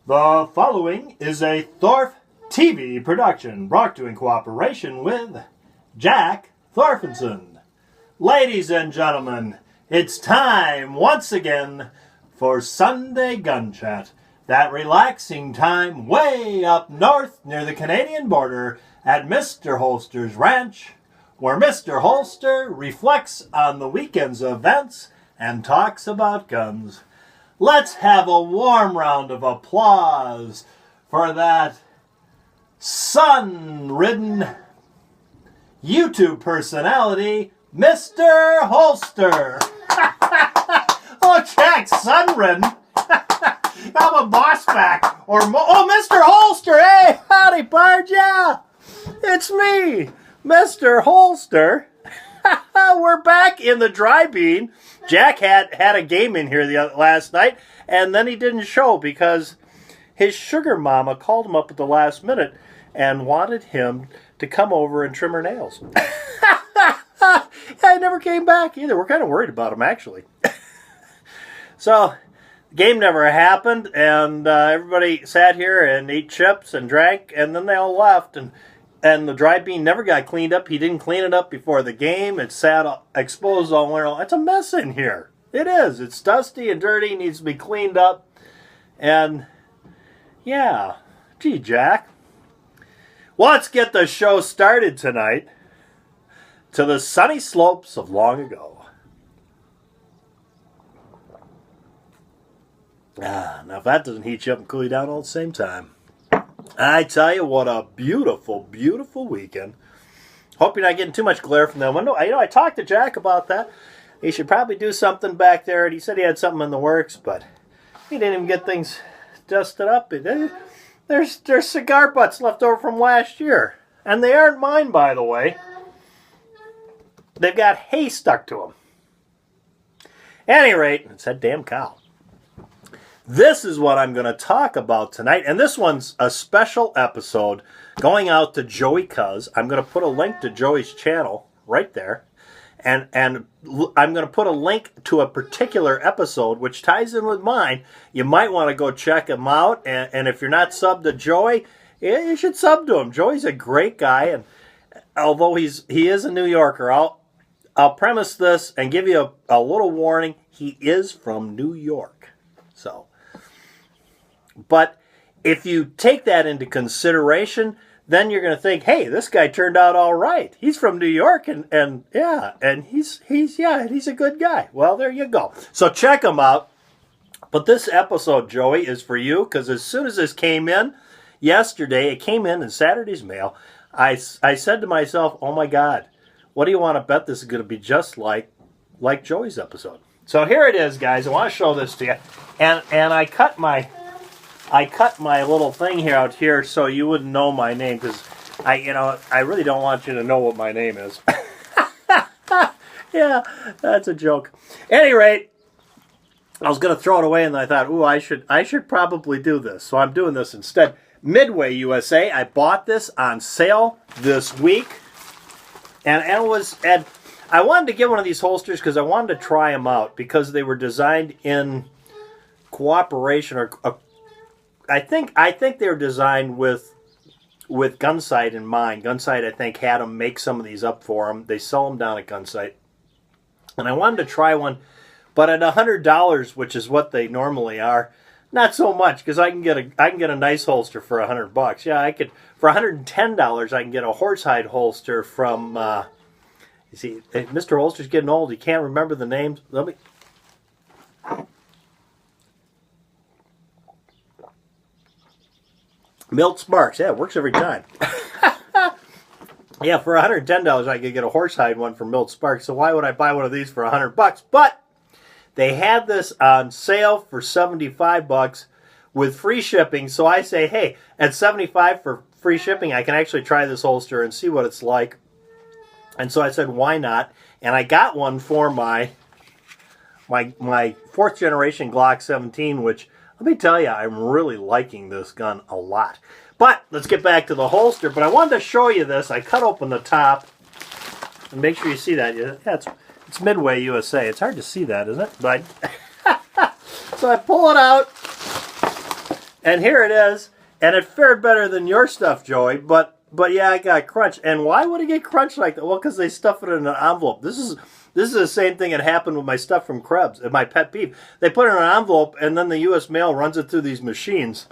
The following is a Thorf TV production brought to you in cooperation with Jack Thorfinson. Ladies and gentlemen, it's time once again for Sunday Gun Chat. That relaxing time way up north near the Canadian border at Mr. Holster's ranch, where Mr. Holster reflects on the weekend's events and talks about guns. Let's have a warm round of applause for that sun-ridden YouTube personality, Mr. Holster. Oh, Jack, sun-ridden. I'm a boss back. Mr. Holster. Hey, howdy, Bard. Yeah, it's me, Mr. Holster. We're back in the dry bean. Jack had a game in here last night, and then he didn't show because his sugar mama called him up at the last minute and wanted him to come over and trim her nails. I never came back either. We're kind of worried about him, actually. So, the game never happened, and everybody sat here and ate chips and drank, and then they all left, and the dry bean never got cleaned up. He didn't clean it up before the game. It sat exposed all winter. It's a mess in here. It is. It's dusty and dirty. Needs to be cleaned up. And, yeah. Gee, Jack. Well, let's get the show started tonight to the sunny slopes of long ago. Now if that doesn't heat you up and cool you down all at the same time. I tell you, what a beautiful, beautiful weekend. Hope you're not getting too much glare from that window. I talked to Jack about that. He should probably do something back there. And he said he had something in the works, but he didn't even get things dusted up. There's cigar butts left over from last year. And they aren't mine, by the way. They've got hay stuck to them. At any rate, it's that damn cow. This is what I'm going to talk about tonight, and this one's a special episode going out to Joey Cuz. I'm going to put a link to Joey's channel right there, and I'm going to put a link to a particular episode which ties in with mine. You might want to go check him out, and if you're not subbed to Joey, you should sub to him. Joey's a great guy, and although he is a New Yorker, I'll premise this and give you a little warning. He is from New York, so. But if you take that into consideration, then you're going to think, hey, this guy turned out all right. He's from New York, and he's a good guy. Well, there you go. So check him out. But this episode, Joey, is for you, because as soon as this came in yesterday, it came in Saturday's mail, I said to myself, oh my God, what do you want to bet this is going to be just like Joey's episode? So here it is, guys. I want to show this to you. And I cut my little thing here out here so you wouldn't know my name, because I really don't want you to know what my name is. Yeah, that's a joke. At any rate, I was going to throw it away, and I thought, ooh, I should probably do this. So I'm doing this instead. Midway USA, I bought this on sale this week, and I wanted to get one of these holsters because I wanted to try them out because they were designed in cooperation or I think they were designed with Gunsight in mind. Gunsight, I think, had them make some of these up for them. They sell them down at Gunsight. And I wanted to try one, but at $100, which is what they normally are, not so much, because I can get a nice holster for $100. Yeah, I could for $110. I can get a horsehide holster from. You see, Mr. Holster's getting old. He can't remember the names. Let me. Milt Sparks, yeah, it works every time. Yeah, for $110, I could get a horsehide one from Milt Sparks. So why would I buy one of these for $100? But they had this on sale for $75 with free shipping. So I say, hey, at $75 for free shipping, I can actually try this holster and see what it's like. And so I said, why not? And I got one for my fourth generation Glock 17, which, let me tell you, I'm really liking this gun a lot. But let's get back to the holster. But I wanted to show you this. I cut open the top. And make sure you see that. Yeah, it's Midway USA. It's hard to see that, isn't it? But so I pull it out. And here it is. And it fared better than your stuff, Joey. But yeah, I got crunched. And why would it get crunched like that? Well, because they stuff it in an envelope. This is the same thing that happened with my stuff from Krebs, my pet peeve. They put it in an envelope, and then the U.S. mail runs it through these machines.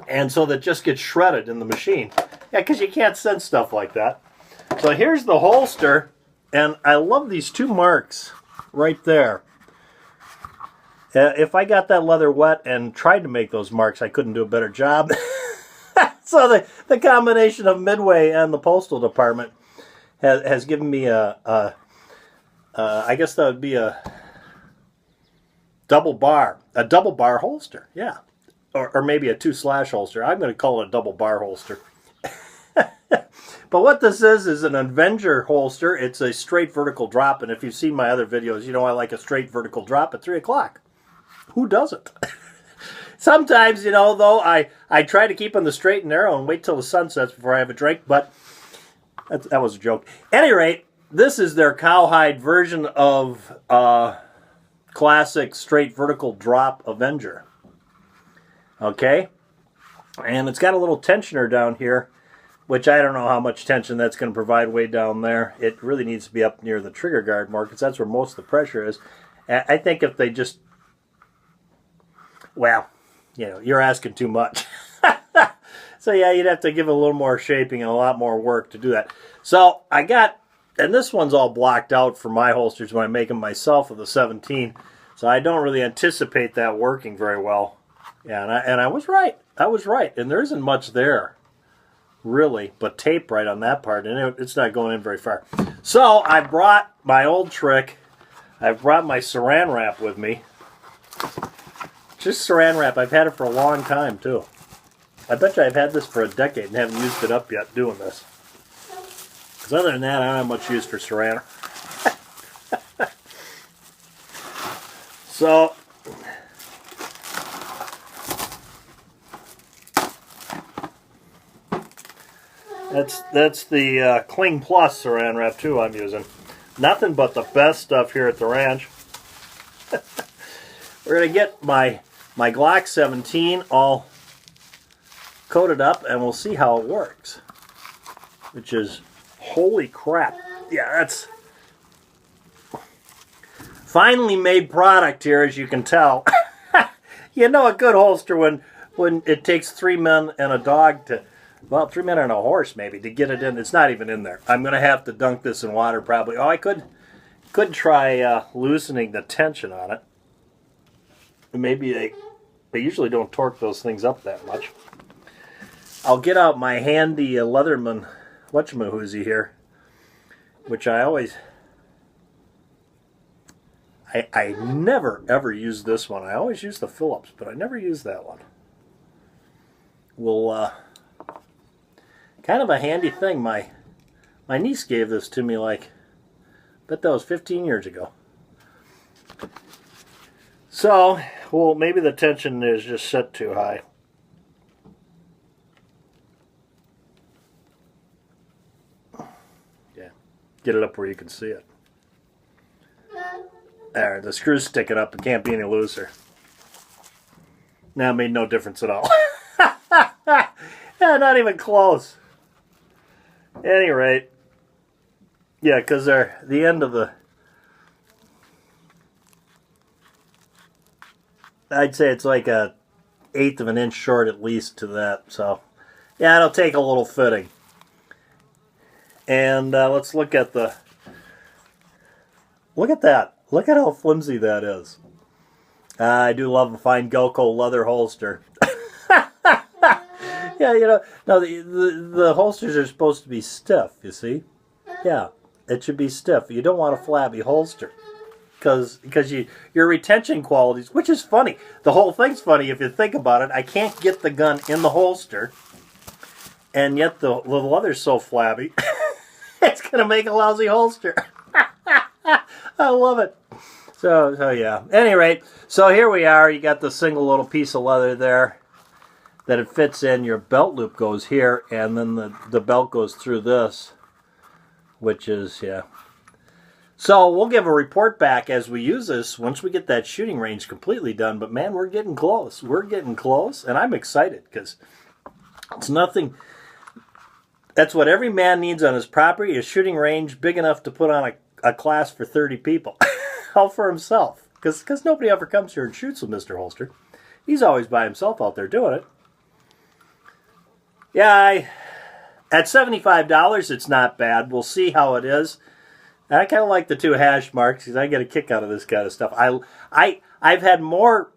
And so that just gets shredded in the machine. Yeah, because you can't send stuff like that. So here's the holster. And I love these two marks right there. If I got that leather wet and tried to make those marks, I couldn't do a better job. So the combination of Midway and the Postal Department has given me I guess that would be a double bar holster, yeah, or maybe a 2/ holster. I'm going to call it a double bar holster. But what this is an Avenger holster. It's a straight vertical drop, and if you've seen my other videos, you know I like a straight vertical drop at 3 o'clock. Who doesn't? Sometimes, you know, though, I try to keep on the straight and narrow and wait till the sun sets before I have a drink, but that was a joke. At any rate, this is their cowhide version of classic straight vertical drop Avenger. Okay? And it's got a little tensioner down here, which I don't know how much tension that's going to provide way down there. It really needs to be up near the trigger guard more, because that's where most of the pressure is. I think if they just... Well, you know, you're asking too much. So yeah, you'd have to give it a little more shaping and a lot more work to do that. So I got, and this one's all blocked out for my holsters when I make them myself with the 17. So I don't really anticipate that working very well. Yeah, and I was right. I was right. And there isn't much there, really, but tape right on that part, and it's not going in very far. So I brought my old trick. I brought my saran wrap with me. Just saran wrap. I've had it for a long time, too. I bet you I've had this for a decade and haven't used it up yet doing this. Because other than that, I don't have much use for saran. So, that's the Cling Plus saran wrap, too, I'm using. Nothing but the best stuff here at the ranch. We're going to get my Glock 17 all coated up, and we'll see how it works. Which is, holy crap. Yeah, that's finely made product here, as you can tell. You know a good holster when it takes 3 men and a dog to, well, 3 men and a horse maybe, to get it in. It's not even in there. I'm going to have to dunk this in water probably. Oh, I could try loosening the tension on it. Maybe they usually don't torque those things up that much. I'll get out my handy Leatherman whatchamahoozy here, which I always... I never ever use this one. I always use the Phillips, but I never use that one. Well, kind of a handy thing. My niece gave this to me, like, I bet that was 15 years ago. So, well, maybe the tension is just set too high. Yeah, get it up where you can see it. There, the screw's sticking up. It can't be any looser. Now it made no difference at all. Yeah, not even close. At any rate, yeah, because they're the end of the... I'd say it's like a 1/8 of an inch short at least to that. So, yeah, it'll take a little fitting. And let's look at the... Look at that. Look at how flimsy that is. I do love a fine Galco leather holster. Yeah, you know, no, the holsters are supposed to be stiff, you see? Yeah, it should be stiff. You don't want a flabby holster. Because your retention qualities, which is funny. The whole thing's funny if you think about it. I can't get the gun in the holster, and yet the leather's so flabby. It's going to make a lousy holster. I love it. So yeah. At any rate, so here we are. You got the single little piece of leather there that it fits in. Your belt loop goes here, and then the belt goes through this, which is, yeah. So we'll give a report back as we use this once we get that shooting range completely done. But man, we're getting close. We're getting close, and I'm excited because it's nothing. That's what every man needs on his property, a shooting range big enough to put on a class for 30 people. All for himself. Because nobody ever comes here and shoots with Mr. Holster. He's always by himself out there doing it. Yeah, at $75, it's not bad. We'll see how it is. I kind of like the 2 hash marks because I get a kick out of this kind of stuff. I've had more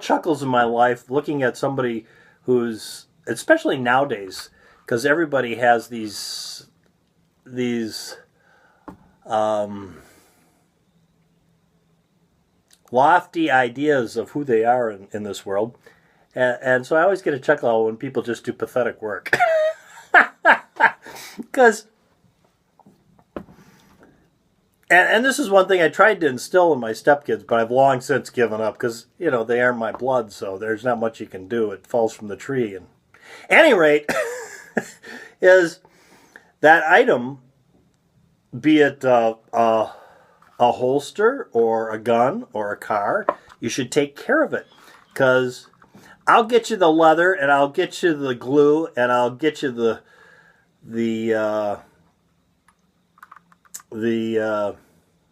chuckles in my life looking at somebody who's, especially nowadays, because everybody has these lofty ideas of who they are in this world. And so I always get a chuckle when people just do pathetic work. Because, and this is one thing I tried to instill in my stepkids, but I've long since given up because, you know, they aren't my blood, so there's not much you can do. It falls from the tree. And at any rate, is that item, be it a holster or a gun or a car, you should take care of it. Because I'll get you the leather, and I'll get you the glue, and I'll get you the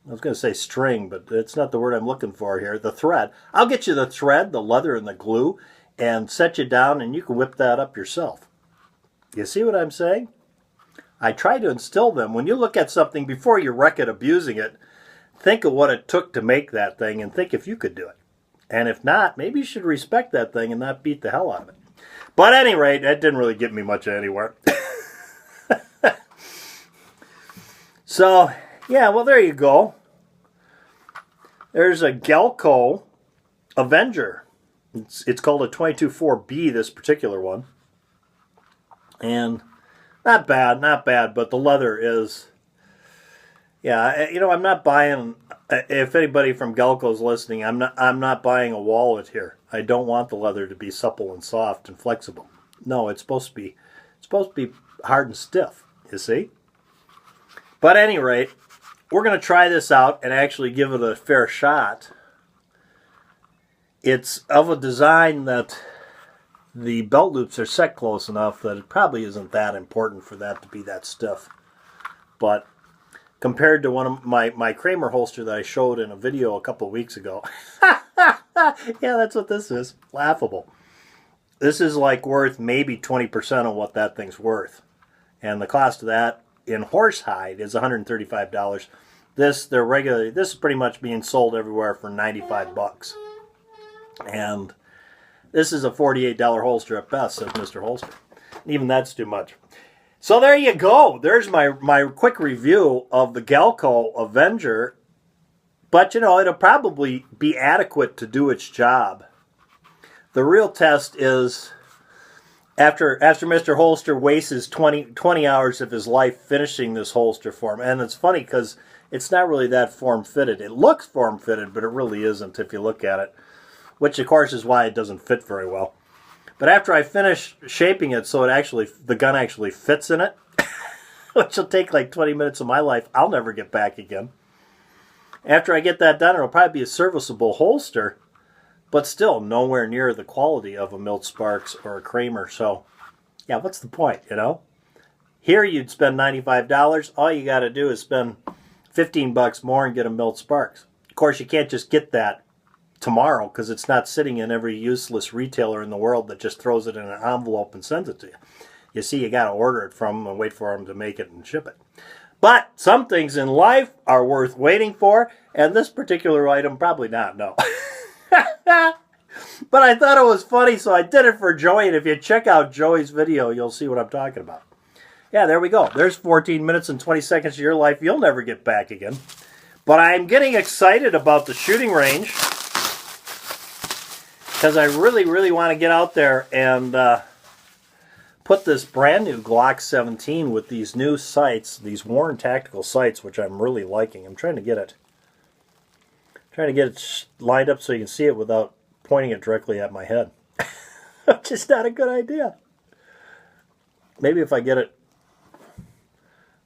I was going to say string, but it's not the word I'm looking for here. The thread. I'll get you the thread, the leather, and the glue, and set you down, and you can whip that up yourself. You see what I'm saying? I try to instill them. When you look at something, before you wreck it abusing it, think of what it took to make that thing, and think if you could do it. And if not, maybe you should respect that thing and not beat the hell out of it. But at any rate, that didn't really get me much anywhere. So, yeah, well, there you go. There's a Galco Avenger. It's called a 22-4B, this particular one. And not bad, but the leather is... Yeah, you know, I'm not buying... If anybody from Galco's listening, I'm not buying a wallet here. I don't want the leather to be supple and soft and flexible. No, it's supposed to be hard and stiff, you see? But at any rate, we're going to try this out and actually give it a fair shot. It's of a design that the belt loops are set close enough that it probably isn't that important for that to be that stiff. But compared to one of my Kramer holster that I showed in a video a couple of weeks ago, yeah, that's what this is. Laughable. This is like worth maybe 20% of what that thing's worth. And the cost of that in horsehide is $135. This is pretty much being sold everywhere for $95. And this is a $48 holster at best, says Mr. Holster. Even that's too much. So there you go. There's my quick review of the Galco Avenger. But, you know, it'll probably be adequate to do its job. The real test is after Mr. Holster wastes 20 hours of his life finishing this holster for him. And it's funny because it's not really that form-fitted. It looks form-fitted, but it really isn't if you look at it. Which, of course, is why it doesn't fit very well. But after I finish shaping it so the gun actually fits in it, which will take like 20 minutes of my life, I'll never get back again. After I get that done, it'll probably be a serviceable holster, but still nowhere near the quality of a Milt Sparks or a Kramer. So, yeah, what's the point, you know? Here you'd spend $95. All you got to do is spend $15 more and get a Milt Sparks. Of course, you can't just get that tomorrow because it's not sitting in every useless retailer in the world that just throws it in an envelope and sends it to you. You see, you got to order it from them and wait for them to make it and ship it. But some things in life are worth waiting for, and this particular item probably not, no. But I thought it was funny, so I did it for Joey, and if you check out Joey's video, you'll see what I'm talking about. Yeah, there we go. There's 14 minutes and 20 seconds of your life you'll never get back again. But I'm getting excited about the shooting range because I really, really want to get out there and put this brand new Glock 17 with these new sights, these Warren tactical sights, which I'm really liking. I'm trying to get it lined up so you can see it without pointing it directly at my head. Which is not a good idea. Maybe if I get it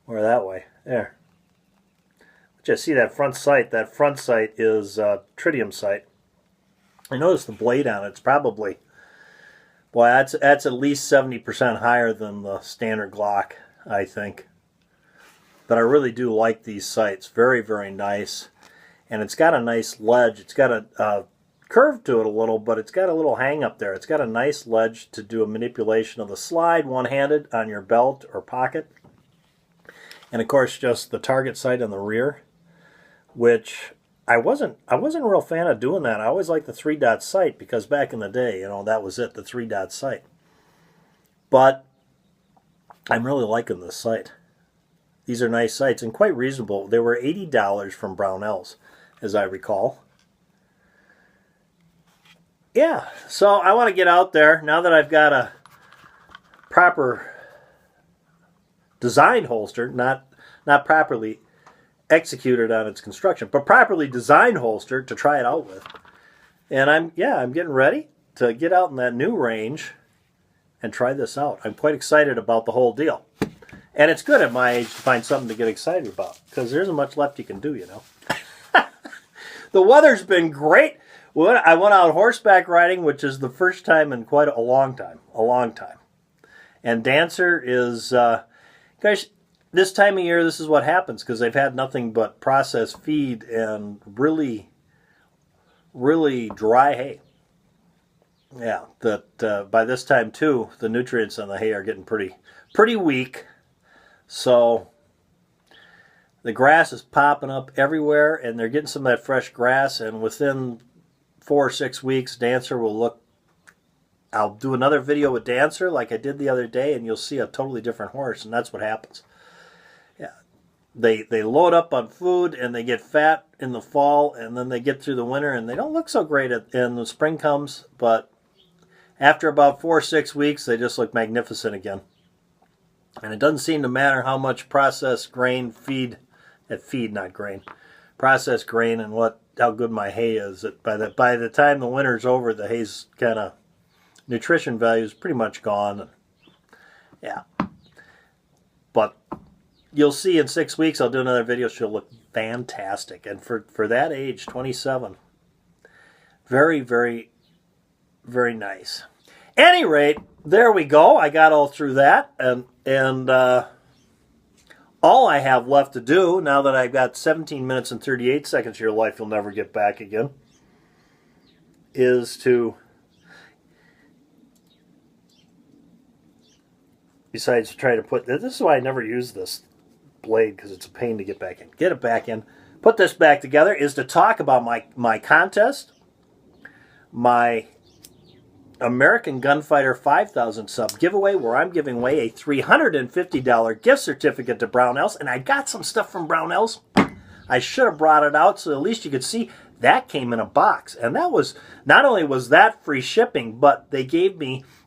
more that way. There. Just see that front sight. That front sight is tritium sight. I noticed the blade on it. It's probably, boy, that's at least 70% higher than the standard Glock, I think. But I really do like these sights. Very, very nice. And it's got a nice ledge. It's got a curve to it a little, but it's got a little hang up there. It's got a nice ledge to do a manipulation of the slide one-handed on your belt or pocket. And of course, just the target sight on the rear, which I wasn't a real fan of doing that. I always liked the 3-dot sight because back in the day, that was it, the 3-dot sight. But I'm really liking this sight. These are nice sights and quite reasonable. They were $80 from Brownells, as I recall. Yeah, so I want to get out there now that I've got a proper designed holster, not properly executed on its construction, but properly designed holster to try it out with. And I'm getting ready to get out in that new range and try this out. I'm quite excited about the whole deal. And it's good at my age to find something to get excited about because there isn't much left you can do, The weather's been great. I went out horseback riding, which is the first time in quite a long time. And Dancer is, guys, this time of year, this is what happens because they've had nothing but processed feed and really, really dry hay. Yeah, that by this time too, the nutrients on the hay are getting pretty weak. So the grass is popping up everywhere, and they're getting some of that fresh grass. And within 4 or 6 weeks, Dancer will look. I'll do another video with Dancer like I did the other day, and you'll see a totally different horse, and that's what happens. Yeah, they load up on food, and they get fat in the fall, and then they get through the winter, and they don't look so great and the spring comes, but after about 4 or 6 weeks, they just look magnificent again. And it doesn't seem to matter how much processed grain not grain, processed grain and how good my hay is. By the time the winter's over, the hay's kind of nutrition value is pretty much gone. Yeah. But you'll see in 6 weeks, I'll do another video. She'll look fantastic. And for that age, 27, very, very, very nice. Any rate, there we go. I got all through that. And all I have left to do, now that I've got 17 minutes and 38 seconds of your life you'll never get back again, is to, besides try to put, this is why I never use this blade, because it's a pain to get back in. Get it back in. Put this back together, is to talk about my contest, my American Gunfighter 5,000 sub giveaway, where I'm giving away a $350 gift certificate to Brownells, and I got some stuff from Brownells. I should have brought it out so at least you could see that came in a box, and that was, not only was that free shipping, but they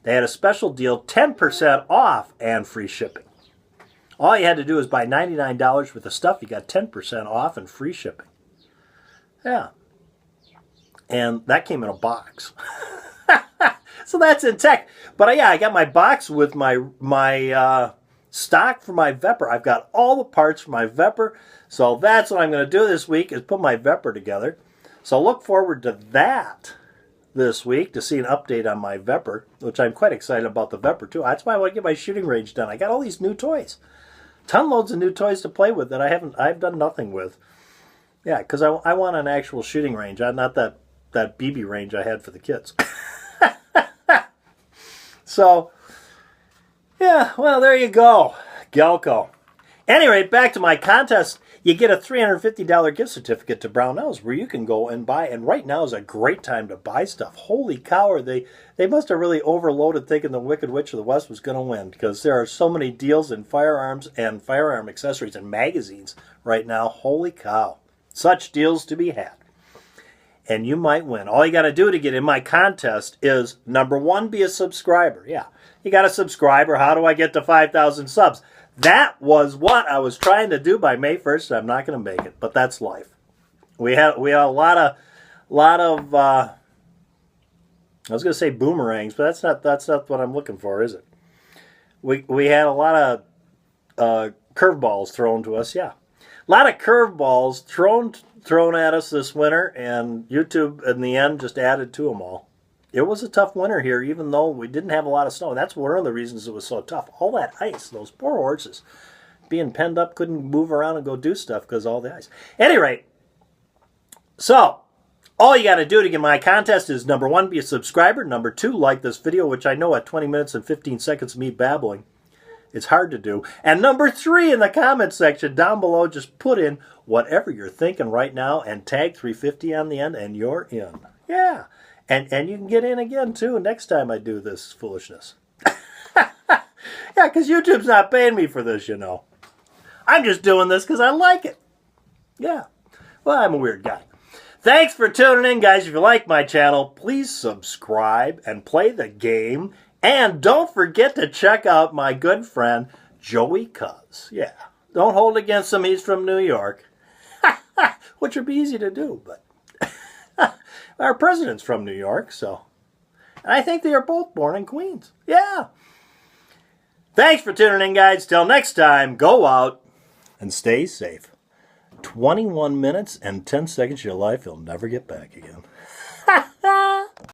had a special deal, 10% off and free shipping. All you had to do was buy $99 worth of stuff, you got 10% off and free shipping. Yeah. And that came in a box. So that's intact. But yeah, I got my box with my stock for my Vepr. I've got all the parts for my Vepr. So that's what I'm going to do this week, is put my Vepr together. So look forward to that this week, to see an update on my Vepr, which I'm quite excited about the Vepr too. That's why I want to get my shooting range done. I got all these new toys. Ton loads of new toys to play with that I've done nothing with. Yeah, because I want an actual shooting range, not that BB range I had for the kids. So, yeah, well, there you go. Galco. Anyway, back to my contest. You get a $350 gift certificate to Brownells where you can go and buy. And right now is a great time to buy stuff. Holy cow, they must have really overloaded thinking the Wicked Witch of the West was going to win, because there are so many deals in firearms and firearm accessories and magazines right now. Holy cow. Such deals to be had. And you might win. All you got to do to get in my contest is, number one, be a subscriber. Yeah, you got to subscribe, or how do I get to 5,000 subs? That was what I was trying to do by May 1st. I'm not going to make it, but that's life. We had a lot of I was going to say boomerangs, but that's not what I'm looking for, is it? We had a lot of curveballs thrown to us, yeah. A lot of curveballs thrown at us this winter, and YouTube, in the end, just added to them all. It was a tough winter here, even though we didn't have a lot of snow. That's one of the reasons it was so tough. All that ice, those poor horses being penned up, couldn't move around and go do stuff because of all the ice. At any rate, so all you got to do to get my contest is, number 1, be a subscriber. Number 2, like this video, which I know at 20 minutes and 15 seconds of me babbling, it's hard to do. And number 3, in the comment section down below, just put in whatever you're thinking right now and tag 350 on the end, and you're in. Yeah. And you can get in again, too, next time I do this foolishness. Yeah, because YouTube's not paying me for this, you know. I'm just doing this because I like it. Yeah. Well, I'm a weird guy. Thanks for tuning in, guys. If you like my channel, please subscribe and play the game. And don't forget to check out my good friend, Joey Cuz. Yeah. Don't hold it against him. He's from New York. Which would be easy to do, but our president's from New York, so. And I think they are both born in Queens. Yeah. Thanks for tuning in, guys. Till next time, go out and stay safe. 21 minutes and 10 seconds of your life you'll never get back again.